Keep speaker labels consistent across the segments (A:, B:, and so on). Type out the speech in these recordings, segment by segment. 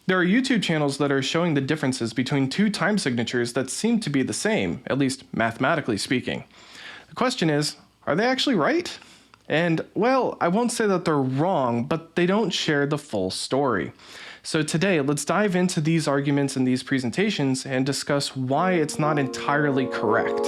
A: There are YouTube channels that are showing the differences between two time signatures that seem to be the same, at least mathematically speaking. The question is, are they actually right? And, well, I won't say that they're wrong, but they don't share the full story. So today, let's dive into these arguments in these presentations and discuss why it's not entirely correct.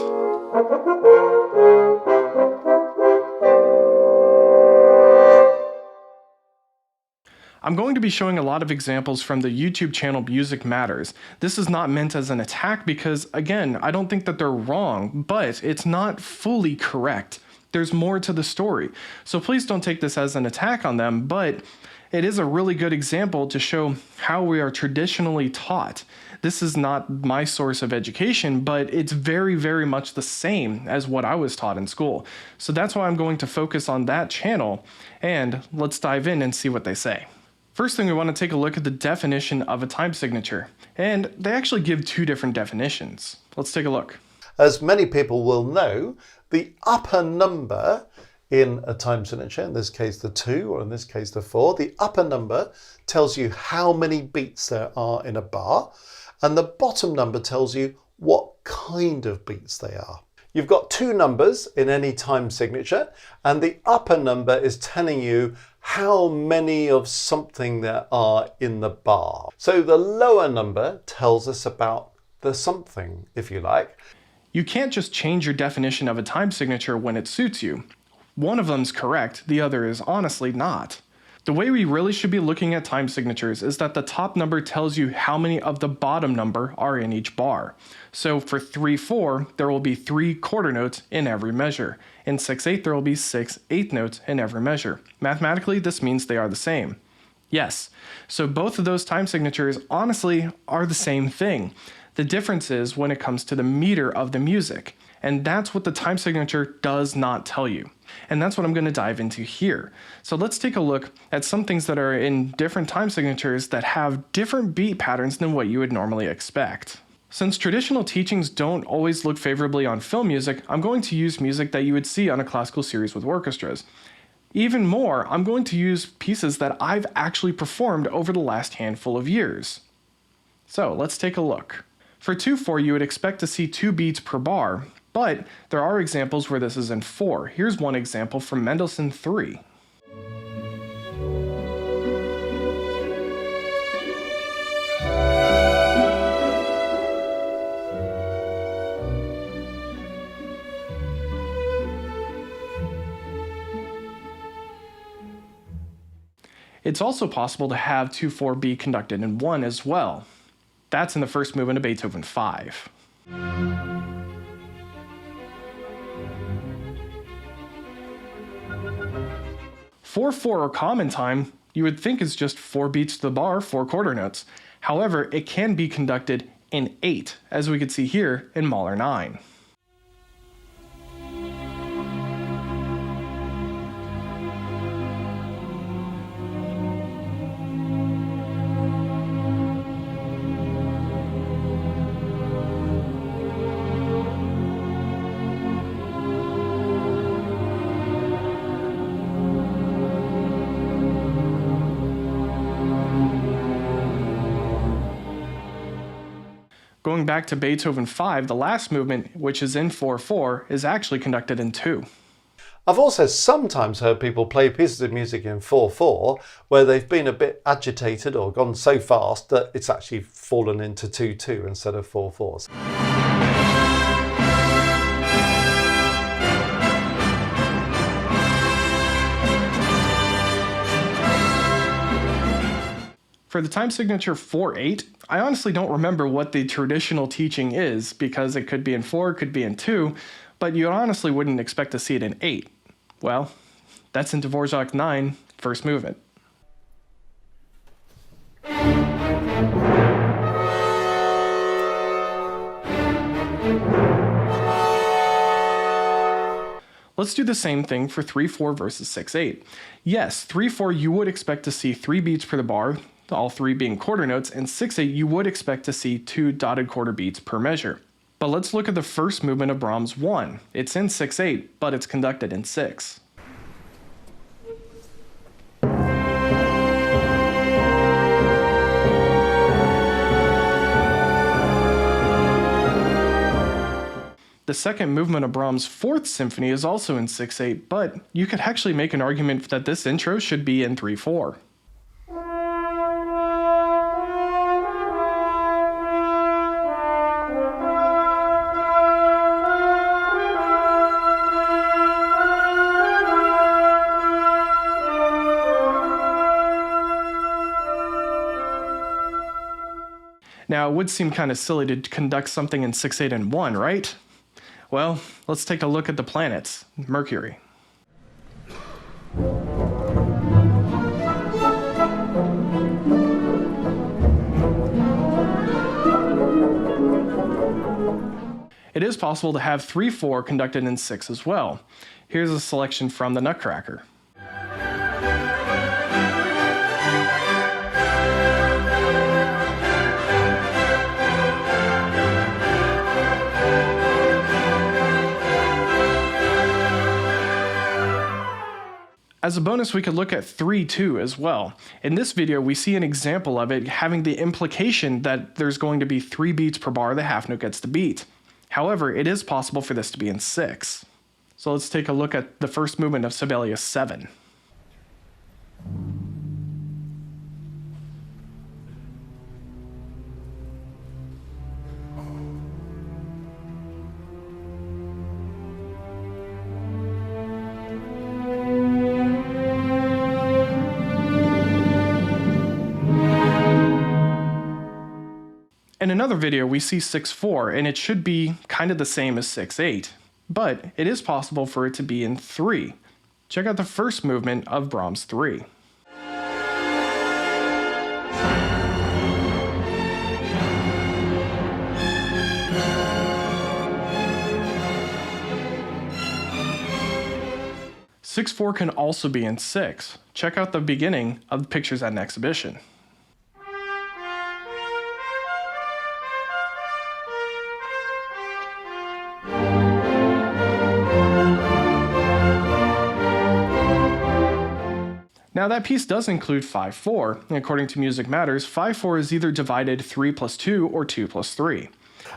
A: I'm going to be showing a lot of examples from the YouTube channel Music Matters. This is not meant as an attack because, again, I don't think that they're wrong, but it's not fully correct. There's more to the story. So please don't take this as an attack on them, but it is a really good example to show how we are traditionally taught. This is not my source of education, but it's very, very much the same as what I was taught in school. So that's why I'm going to focus on that channel, and let's dive in and see what they say. First thing, we want to take a look at the definition of a time signature, and they actually give two different definitions. Let's take a look.
B: As many people will know, the upper number in a time signature, in this case the 2 or in this case the 4, the upper number tells you how many beats there are in a bar, and the bottom number tells you what kind of beats they are. You've got two numbers in any time signature, and the upper number is telling you how many of something there are in the bar. So the lower number tells us about the something, if you like.
A: You can't just change your definition of a time signature when it suits you. One of them's correct, the other is honestly not. The way we really should be looking at time signatures is that the top number tells you how many of the bottom number are in each bar. So for 3/4, there will be 3 quarter notes in every measure. In 6/8, there will be 6 eighth notes in every measure. Mathematically, this means they are the same. Yes, so both of those time signatures honestly are the same thing. The difference is when it comes to the meter of the music. And that's what the time signature does not tell you. And that's what I'm going to dive into here. So let's take a look at some things that are in different time signatures that have different beat patterns than what you would normally expect. Since traditional teachings don't always look favorably on film music, I'm going to use music that you would see on a classical series with orchestras. Even more, I'm going to use pieces that I've actually performed over the last handful of years. So let's take a look. For 2/4, you would expect to see 2 beats per bar, but there are examples where this is in 4. Here's one example from Mendelssohn 3. It's also possible to have 2/4 be conducted in 1 as well. That's in the first movement of Beethoven 5. For 4 or common time, you would think is just 4 beats to the bar, 4 quarter notes. However, it can be conducted in 8, as we could see here in Mahler 9. Going back to Beethoven 5, the last movement, which is in 4/4, is actually conducted in 2.
B: I've also sometimes heard people play pieces of music in 4/4 where they've been a bit agitated or gone so fast that it's actually fallen into 2/2 instead of 4/4s.
A: For the time signature 4/8, I honestly don't remember what the traditional teaching is because it could be in 4, it could be in 2, but you honestly wouldn't expect to see it in 8. Well, that's in Dvorak 9, first movement. Let's do the same thing for 3/4 versus 6/8. Yes, 3/4 you would expect to see 3 beats per the bar, all 3 being quarter notes, and 6/8 you would expect to see 2 dotted quarter beats per measure. But let's look at the first movement of Brahms 1. It's in 6/8, but it's conducted in 6. The second movement of Brahms' Fourth Symphony is also in 6/8, but you could actually make an argument that this intro should be in 3/4. Now, it would seem kind of silly to conduct something in 6/8 and 1, right? Well, let's take a look at the planets. Mercury. It is possible to have 3/4 conducted in 6 as well. Here's a selection from the Nutcracker. As a bonus, we could look at 3/2 as well. In this video, we see an example of it having the implication that there's going to be 3 beats per bar the half note gets to beat. However, it is possible for this to be in 6. So let's take a look at the first movement of Sibelius 7. In another video, we see 6/4, and it should be kind of the same as 6/8, but it is possible for it to be in 3. Check out the first movement of Brahms' 3. Six/4 can also be in 6. Check out the beginning of the pictures at an exhibition. Now that piece does include 5/4, and according to Music Matters, 5/4 is either divided 3 + 2 or 2 + 3.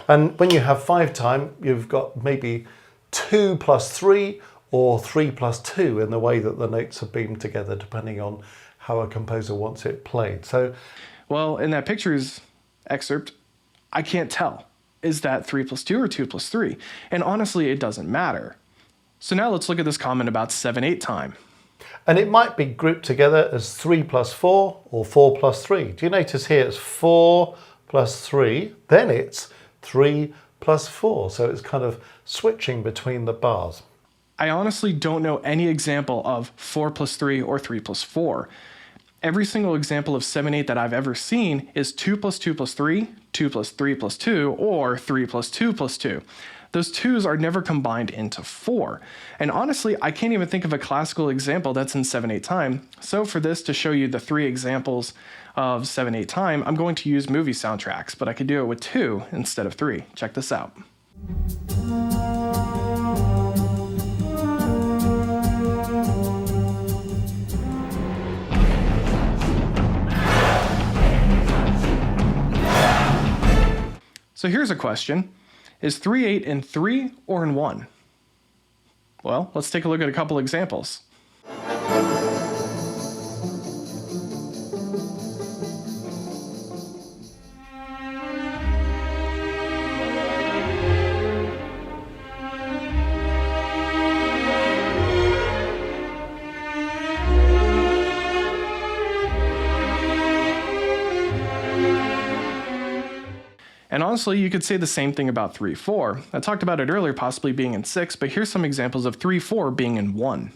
B: And when you have 5 time, you've got maybe 2 + 3 or 3 + 2 in the way that the notes are beamed together, depending on how a composer wants it played. So,
A: well, in that picture's excerpt, I can't tell. Is that 3 + 2 or 2 + 3? And honestly, it doesn't matter. So now let's look at this comment about 7/8 time.
B: and it might be grouped together as 3 + 4 or 4 + 3. Do you notice here it's 4 + 3, then it's 3 + 4. So it's kind of switching between the bars.
A: I honestly don't know any example of 4 + 3 or 3 + 4. Every single example of 7/8 that I've ever seen is 2 + 2 + 3, 2 + 3 + 2, or 3 + 2 + 2. Those 2s are never combined into 4. And honestly, I can't even think of a classical example that's in 7/8 time. So for this to show you the 3 examples of 7/8 time, I'm going to use movie soundtracks, but I could do it with 2 instead of 3. Check this out. So here's a question. Is 3/8 in 3 or in 1? Well, let's take a look at a couple examples. And honestly, you could say the same thing about 3/4. I talked about it earlier possibly being in 6, but here's some examples of 3/4 being in 1.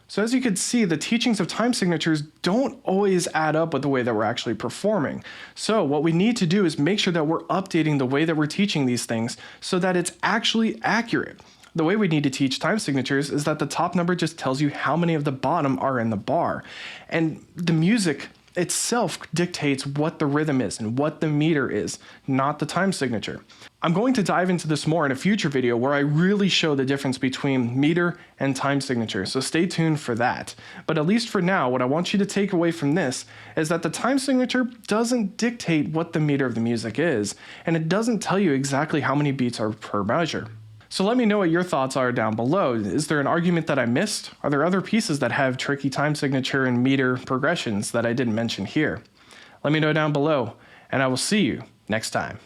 A: So as you can see, the teachings of time signatures don't always add up with the way that we're actually performing. So what we need to do is make sure that we're updating the way that we're teaching these things so that it's actually accurate. The way we need to teach time signatures is that the top number just tells you how many of the bottom are in the bar. And the music itself dictates what the rhythm is and what the meter is, not the time signature. I'm going to dive into this more in a future video where I really show the difference between meter and time signature, so stay tuned for that. But at least for now, what I want you to take away from this is that the time signature doesn't dictate what the meter of the music is, and it doesn't tell you exactly how many beats are per measure. So let me know what your thoughts are down below. Is there an argument that I missed? Are there other pieces that have tricky time signature and meter progressions that I didn't mention here? Let me know down below, and I will see you next time.